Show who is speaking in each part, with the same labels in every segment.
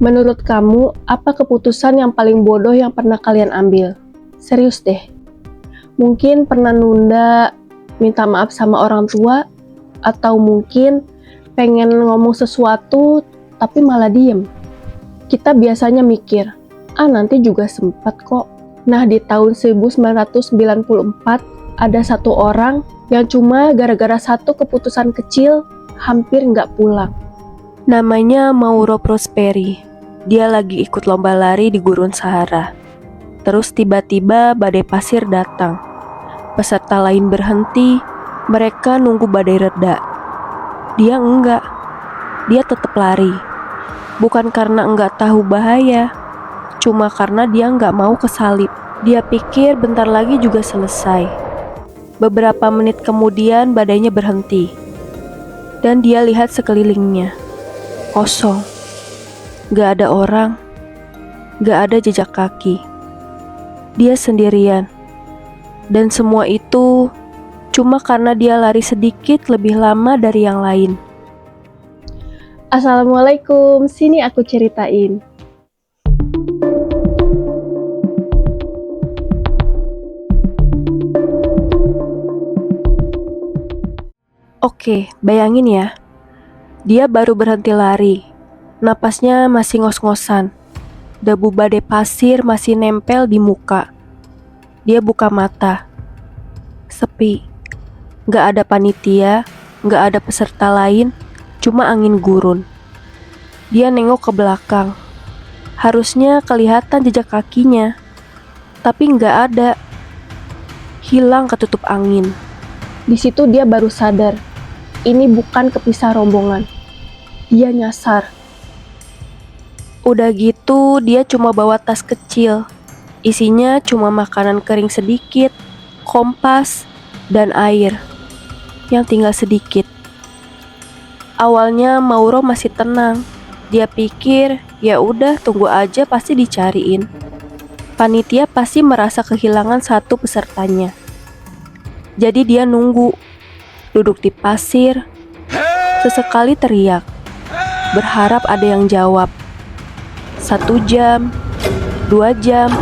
Speaker 1: Menurut kamu, apa keputusan yang paling bodoh yang pernah kalian ambil? Serius deh. Mungkin pernah nunda, minta maaf sama orang tua, atau mungkin pengen ngomong sesuatu tapi malah diem. Kita biasanya mikir, nanti juga sempat kok. Nah, di tahun 1994, ada satu orang yang cuma gara-gara satu keputusan kecil hampir nggak pulang. Namanya Mauro Prosperi. Dia lagi ikut lomba lari di Gurun Sahara. Terus tiba-tiba badai pasir datang. Peserta lain berhenti, mereka nunggu badai reda. Dia enggak. Dia tetap lari. Bukan karena enggak tahu bahaya, cuma karena dia enggak mau kesalip. Dia pikir bentar lagi juga selesai. Beberapa menit kemudian badainya berhenti. Dan dia lihat sekelilingnya. Kosong. Gak ada orang, gak ada jejak kaki. Dia sendirian. Dan semua itu cuma karena dia lari sedikit lebih lama dari yang lain. Assalamualaikum, sini aku ceritain. Oke, bayangin ya. Dia baru berhenti lari. Napasnya masih ngos-ngosan. Debu badai pasir masih nempel di muka. Dia buka mata. Sepi. Gak ada panitia, gak ada peserta lain, cuma angin gurun. Dia nengok ke belakang. Harusnya kelihatan jejak kakinya, tapi gak ada. Hilang ketutup angin. Di situ dia baru sadar, ini bukan kepisah rombongan. Dia nyasar. Udah gitu, dia cuma bawa tas kecil. Isinya cuma makanan kering sedikit, kompas, dan air. Yang tinggal sedikit. Awalnya Mauro masih tenang. Dia pikir, ya udah tunggu aja pasti dicariin. Panitia pasti merasa kehilangan satu pesertanya. Jadi dia nunggu. Duduk di pasir. Sesekali teriak. Berharap ada yang jawab. 1 jam, 2 jam,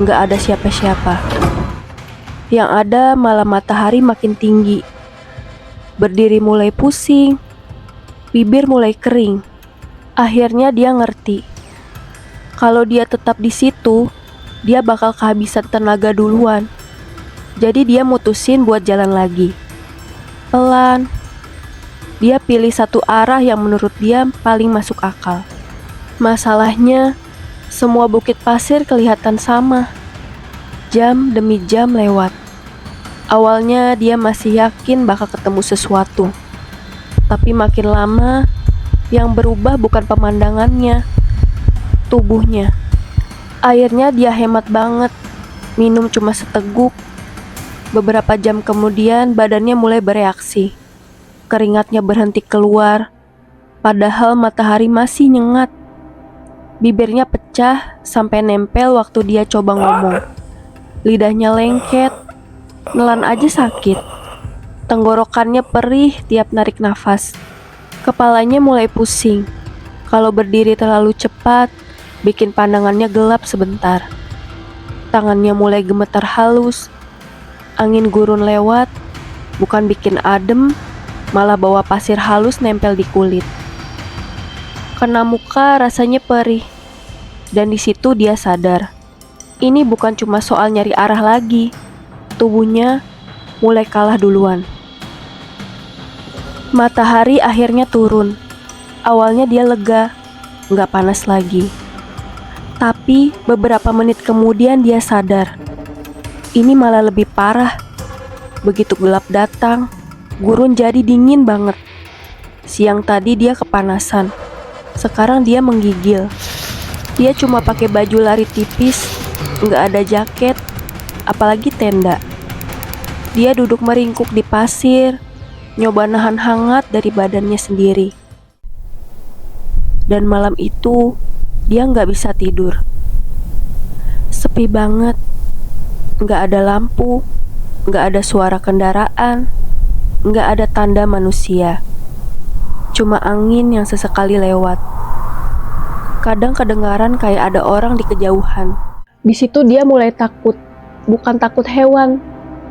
Speaker 1: gak ada siapa-siapa. Yang ada malah matahari makin tinggi. Berdiri mulai pusing, bibir mulai kering. Akhirnya dia ngerti. Kalau dia tetap di situ, dia bakal kehabisan tenaga duluan. Jadi dia mutusin buat jalan lagi. Pelan. Dia pilih satu arah yang menurut dia paling masuk akal. Masalahnya, semua bukit pasir kelihatan sama. Jam demi jam lewat. Awalnya dia masih yakin bakal ketemu sesuatu. Tapi makin lama, yang berubah bukan pemandangannya, tubuhnya. Akhirnya dia hemat banget, minum cuma seteguk. Beberapa jam kemudian badannya mulai bereaksi. Keringatnya berhenti keluar, padahal matahari masih nyengat. Bibirnya pecah sampai nempel waktu dia coba ngomong. Lidahnya lengket, nelan aja sakit. Tenggorokannya perih tiap narik nafas. Kepalanya mulai pusing. Kalau berdiri terlalu cepat, bikin pandangannya gelap sebentar. Tangannya mulai gemetar halus. Angin gurun lewat, bukan bikin adem, malah bawa pasir halus nempel di kulit. Kena muka rasanya perih. Dan di situ dia sadar. Ini bukan cuma soal nyari arah lagi. Tubuhnya mulai kalah duluan. Matahari akhirnya turun. Awalnya dia lega, nggak panas lagi. Tapi beberapa menit kemudian dia sadar. Ini malah lebih parah. Begitu gelap datang, gurun jadi dingin banget. Siang tadi dia kepanasan. Sekarang dia menggigil. Dia cuma pakai baju lari tipis, nggak ada jaket, apalagi tenda. Dia duduk meringkuk di pasir, nyoba nahan hangat dari badannya sendiri. Dan malam itu, dia nggak bisa tidur. Sepi banget, nggak ada lampu, nggak ada suara kendaraan, nggak ada tanda manusia. Cuma angin yang sesekali lewat. Kadang kedengaran kayak ada orang di kejauhan. Di situ dia mulai takut. Bukan takut hewan,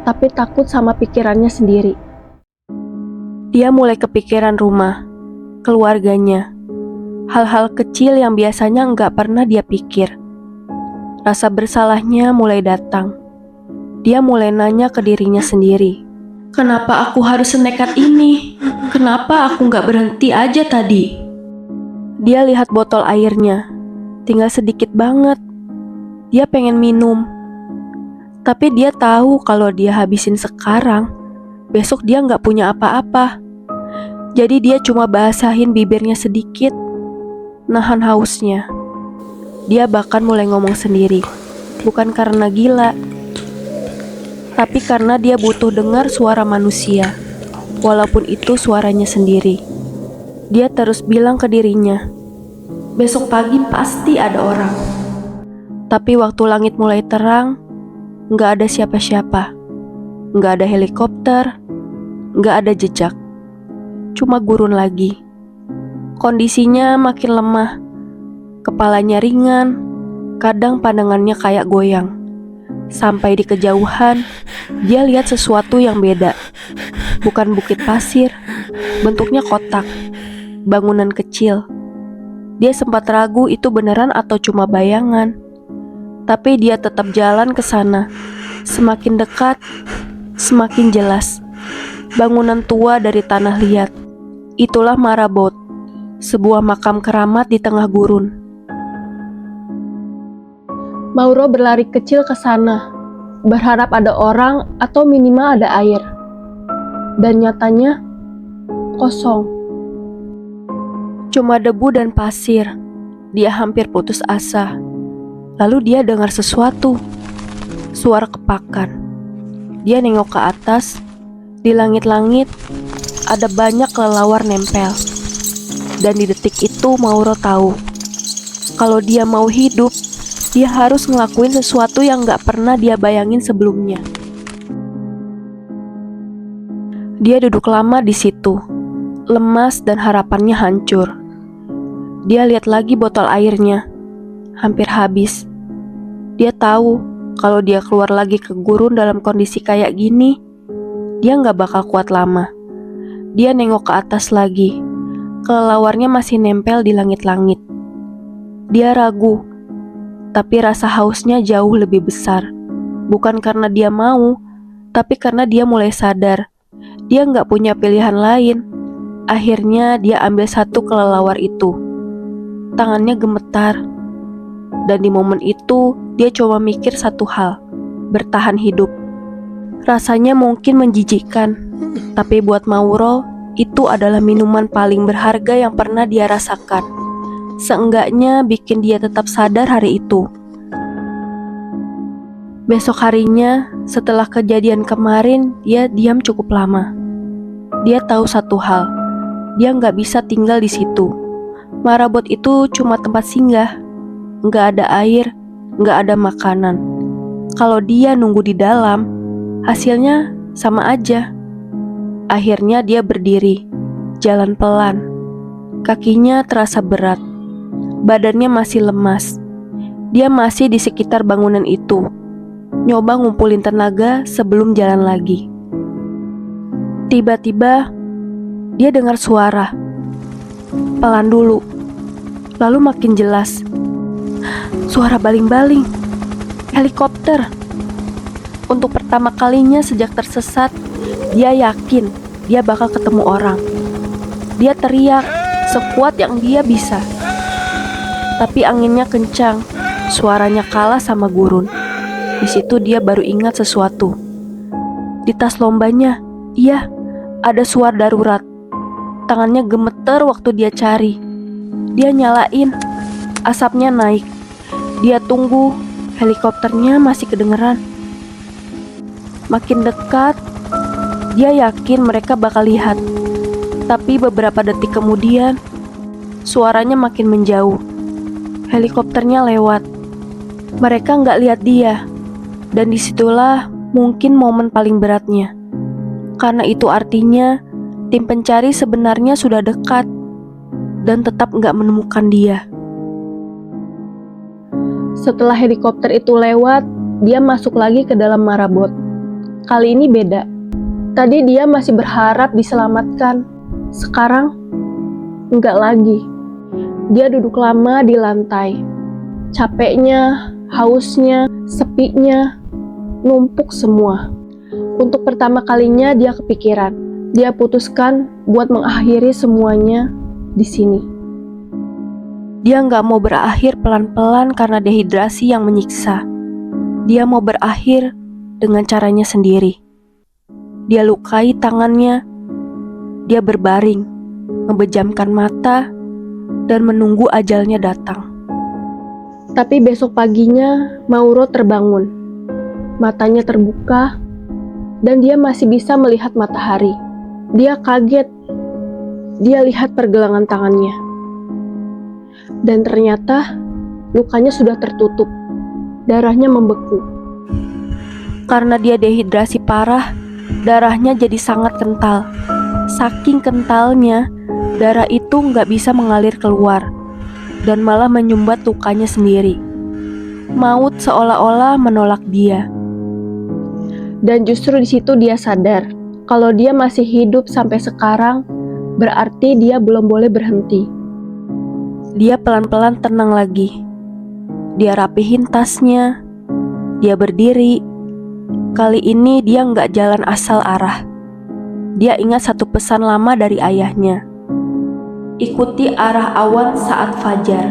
Speaker 1: tapi takut sama pikirannya sendiri. Dia mulai kepikiran rumah, keluarganya, hal-hal kecil yang biasanya nggak pernah dia pikir. Rasa bersalahnya mulai datang. Dia mulai nanya ke dirinya sendiri, kenapa aku harus senekat ini? Kenapa aku nggak berhenti aja tadi? Dia lihat botol airnya, tinggal sedikit banget. Dia pengen minum, tapi dia tahu kalau dia habisin sekarang, besok dia nggak punya apa-apa. Jadi dia cuma basahin bibirnya sedikit, nahan hausnya. Dia bahkan mulai ngomong sendiri, bukan karena gila, tapi karena dia butuh dengar suara manusia, walaupun itu suaranya sendiri. Dia terus bilang ke dirinya, besok pagi pasti ada orang. Tapi waktu langit mulai terang, nggak ada siapa-siapa, nggak ada helikopter, nggak ada jejak. Cuma gurun lagi. Kondisinya makin lemah. Kepalanya ringan, kadang pandangannya kayak goyang. Sampai di kejauhan, dia lihat sesuatu yang beda. Bukan bukit pasir, bentuknya kotak, bangunan kecil. Dia sempat ragu itu beneran atau cuma bayangan. Tapi dia tetap jalan ke sana. Semakin dekat, semakin jelas. Bangunan tua dari tanah liat. Itulah Marabot, sebuah makam keramat di tengah gurun. Mauro berlari kecil ke sana, berharap ada orang atau minimal ada air. Dan nyatanya, kosong. Cuma debu dan pasir. Dia hampir putus asa. Lalu dia dengar sesuatu, suara kepakan. Dia nengok ke atas, di langit-langit ada banyak kelelawar nempel. Dan di detik itu Mauro tahu, kalau dia mau hidup, dia harus ngelakuin sesuatu yang gak pernah dia bayangin sebelumnya. Dia duduk lama di situ, lemas dan harapannya hancur. Dia lihat lagi botol airnya, hampir habis. Dia tahu kalau dia keluar lagi ke gurun dalam kondisi kayak gini, dia gak bakal kuat lama. Dia nengok ke atas lagi. Kelelawarnya masih nempel di langit-langit. Dia ragu, tapi rasa hausnya jauh lebih besar. Bukan karena dia mau, tapi karena dia mulai sadar. Dia gak punya pilihan lain. Akhirnya dia ambil satu kelelawar itu. Tangannya gemetar. Dan di momen itu, dia coba mikir satu hal, bertahan hidup. Rasanya mungkin menjijikkan, tapi buat Mauro, itu adalah minuman paling berharga yang pernah dia rasakan. Seenggaknya bikin dia tetap sadar hari itu. Besok harinya, setelah kejadian kemarin, dia diam cukup lama. Dia tahu satu hal, dia nggak bisa tinggal di situ. Marabot itu cuma tempat singgah. Nggak ada air, nggak ada makanan. Kalau dia nunggu di dalam, hasilnya sama aja. Akhirnya dia berdiri, jalan pelan. Kakinya terasa berat, badannya masih lemas. Dia masih di sekitar bangunan itu, nyoba ngumpulin tenaga sebelum jalan lagi. Tiba-tiba, dia dengar suara. Pelan dulu, lalu makin jelas. Suara baling-baling, helikopter. Untuk pertama kalinya sejak tersesat, dia yakin dia bakal ketemu orang. Dia teriak sekuat yang dia bisa. Tapi anginnya kencang, suaranya kalah sama gurun. Di situ dia baru ingat sesuatu. Di tas lombanya, iya, ada suara darurat. Tangannya gemeter waktu dia cari. Dia nyalain, asapnya naik. Dia tunggu, helikopternya masih kedengeran. Makin dekat, dia yakin mereka bakal lihat. Tapi beberapa detik kemudian, suaranya makin menjauh. Helikopternya lewat. Mereka nggak lihat dia. Dan disitulah mungkin momen paling beratnya. Karena itu artinya, tim pencari sebenarnya sudah dekat dan tetap nggak menemukan dia. Setelah helikopter itu lewat, dia masuk lagi ke dalam marabot. Kali ini beda. Tadi dia masih berharap diselamatkan. Sekarang, enggak lagi. Dia duduk lama di lantai. Capeknya, hausnya, sepinya, numpuk semua. Untuk pertama kalinya dia kepikiran. Dia putuskan buat mengakhiri semuanya di sini. Dia nggak mau berakhir pelan-pelan karena dehidrasi yang menyiksa. Dia mau berakhir dengan caranya sendiri. Dia lukai tangannya. Dia berbaring, membejamkan mata, dan menunggu ajalnya datang. Tapi besok paginya, Mauro terbangun. Matanya terbuka, dan dia masih bisa melihat matahari. Dia kaget. Dia lihat pergelangan tangannya. Dan ternyata, lukanya sudah tertutup. Darahnya membeku. Karena dia dehidrasi parah, darahnya jadi sangat kental. Saking kentalnya, darah itu nggak bisa mengalir keluar dan malah menyumbat lukanya sendiri. Maut seolah-olah menolak dia. Dan justru di situ dia sadar, kalau dia masih hidup sampai sekarang, berarti dia belum boleh berhenti. Dia pelan-pelan tenang lagi. Dia rapihin tasnya. Dia berdiri. Kali ini dia nggak jalan asal arah. Dia ingat satu pesan lama dari ayahnya. Ikuti arah awan saat fajar.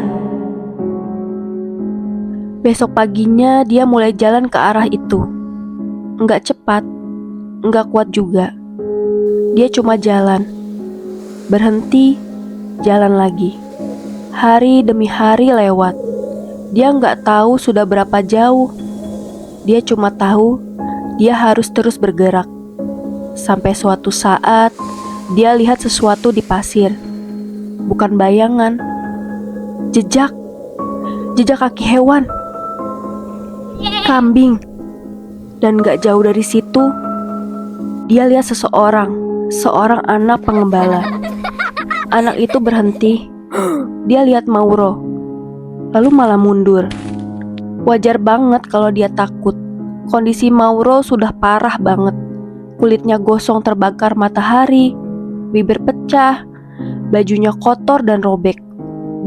Speaker 1: Besok paginya dia mulai jalan ke arah itu. Nggak cepat, nggak kuat juga. Dia cuma jalan. Berhenti, jalan lagi. Hari demi hari lewat. Dia nggak tahu sudah berapa jauh. Dia cuma tahu dia harus terus bergerak. Sampai suatu saat, dia lihat sesuatu di pasir. Bukan bayangan. Jejak. Jejak kaki hewan. Kambing. Dan gak jauh dari situ, dia lihat seorang anak pengembala. Anak itu berhenti. Dia lihat Mauro, lalu malah mundur. Wajar banget kalau dia takut. Kondisi Mauro sudah parah banget. Kulitnya gosong terbakar matahari, bibir pecah, bajunya kotor dan robek.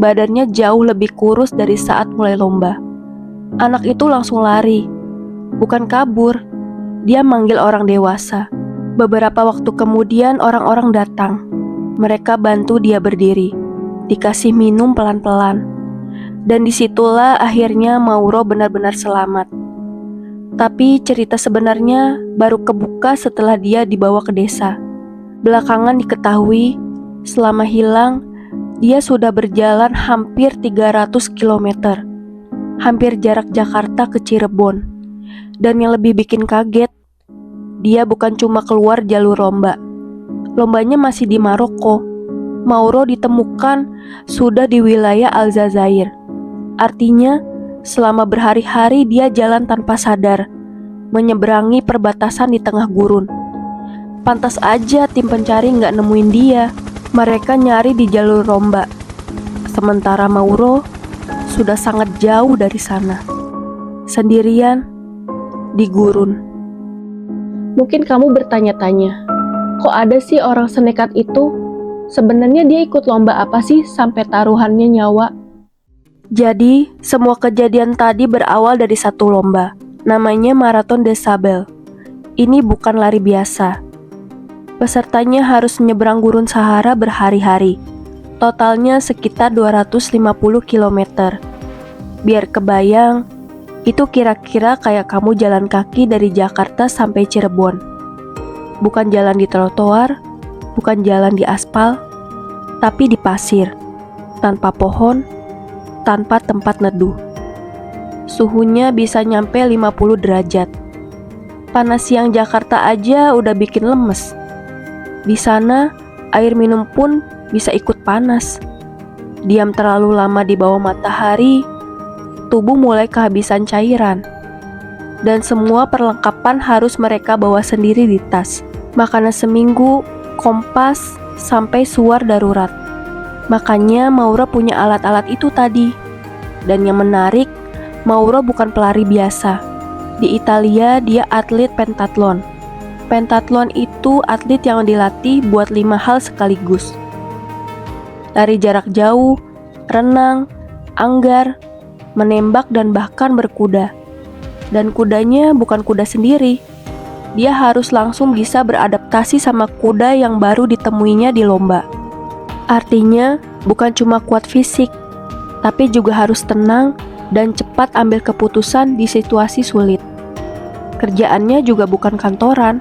Speaker 1: Badannya jauh lebih kurus dari saat mulai lomba. Anak itu langsung lari. Bukan kabur, dia manggil orang dewasa. Beberapa waktu kemudian orang-orang datang. Mereka bantu dia berdiri, dikasih minum pelan-pelan. Dan disitulah akhirnya Mauro benar-benar selamat. Tapi cerita sebenarnya baru kebuka setelah dia dibawa ke desa. Belakangan diketahui, selama hilang, dia sudah berjalan hampir 300 km. Hampir jarak Jakarta ke Cirebon. Dan yang lebih bikin kaget, dia bukan cuma keluar jalur lomba. Lombanya masih di Maroko. Mauro ditemukan sudah di wilayah Aljazair. Artinya, selama berhari-hari dia jalan tanpa sadar, menyeberangi perbatasan di tengah gurun. Pantas aja tim pencari nggak nemuin dia. Mereka nyari di jalur lomba. Sementara Mauro sudah sangat jauh dari sana. Sendirian di gurun. Mungkin kamu bertanya-tanya, kok ada sih orang senekat itu? Sebenarnya dia ikut lomba apa sih sampai taruhannya nyawa? Jadi, semua kejadian tadi berawal dari satu lomba. Namanya Marathon des Sables. Ini bukan lari biasa. Pesertanya harus menyeberang gurun Sahara berhari-hari. Totalnya sekitar 250 km. Biar kebayang, itu kira-kira kayak kamu jalan kaki dari Jakarta sampai Cirebon. Bukan jalan di trotoar, bukan jalan di aspal, tapi di pasir, tanpa pohon, tanpa tempat neduh. Suhunya bisa nyampe 50 derajat. Panas siang Jakarta aja udah bikin lemes. Di sana, air minum pun bisa ikut panas. Diam terlalu lama di bawah matahari, tubuh mulai kehabisan cairan. Dan semua perlengkapan harus mereka bawa sendiri di tas. Makanan seminggu, kompas, sampai suar darurat. Makanya Maura punya alat-alat itu tadi. Dan yang menarik, Mauro bukan pelari biasa. Di Italia, dia atlet pentathlon. Pentathlon itu atlet yang dilatih buat 5 hal sekaligus. Lari jarak jauh, renang, anggar, menembak, dan bahkan berkuda. Dan kudanya bukan kuda sendiri. Dia harus langsung bisa beradaptasi sama kuda yang baru ditemuinya di lomba. Artinya, bukan cuma kuat fisik, tapi juga harus tenang dan cepat ambil keputusan di situasi sulit. Kerjaannya juga bukan kantoran,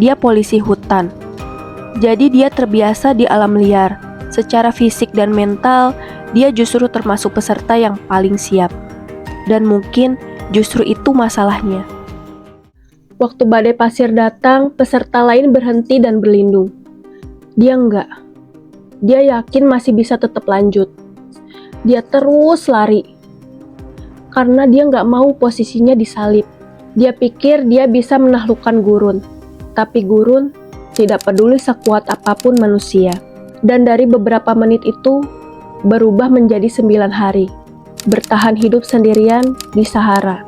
Speaker 1: dia polisi hutan. Jadi dia terbiasa di alam liar. Secara fisik dan mental, dia justru termasuk peserta yang paling siap. Dan mungkin justru itu masalahnya. Waktu badai pasir datang, peserta lain berhenti dan berlindung. Dia enggak. Dia yakin masih bisa tetap lanjut. Dia terus lari. Karena dia nggak mau posisinya disalib. Dia pikir dia bisa menaklukkan gurun. Tapi gurun tidak peduli sekuat apapun manusia. Dan dari beberapa menit itu, berubah menjadi 9 hari. Bertahan hidup sendirian di Sahara.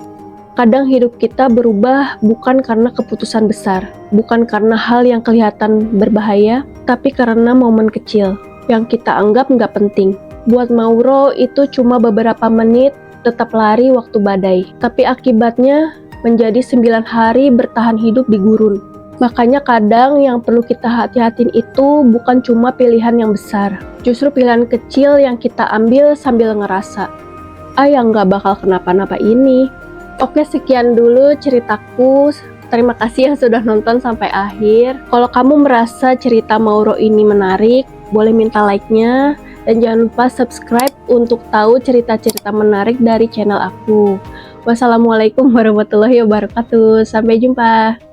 Speaker 1: Kadang hidup kita berubah bukan karena keputusan besar. Bukan karena hal yang kelihatan berbahaya, tapi karena momen kecil yang kita anggap nggak penting. Buat Mauro itu cuma beberapa menit tetap lari waktu badai, tapi akibatnya menjadi 9 hari bertahan hidup di gurun. Makanya kadang yang perlu kita hati-hatiin itu bukan cuma pilihan yang besar, justru pilihan kecil yang kita ambil sambil ngerasa, yang nggak bakal kenapa-napa ini. Oke, sekian dulu ceritaku. Terima kasih yang sudah nonton sampai akhir. Kalau kamu merasa cerita Mauro ini menarik, boleh minta like-nya. Dan jangan lupa subscribe untuk tahu cerita-cerita menarik dari channel aku. Wassalamualaikum warahmatullahi wabarakatuh. Sampai jumpa.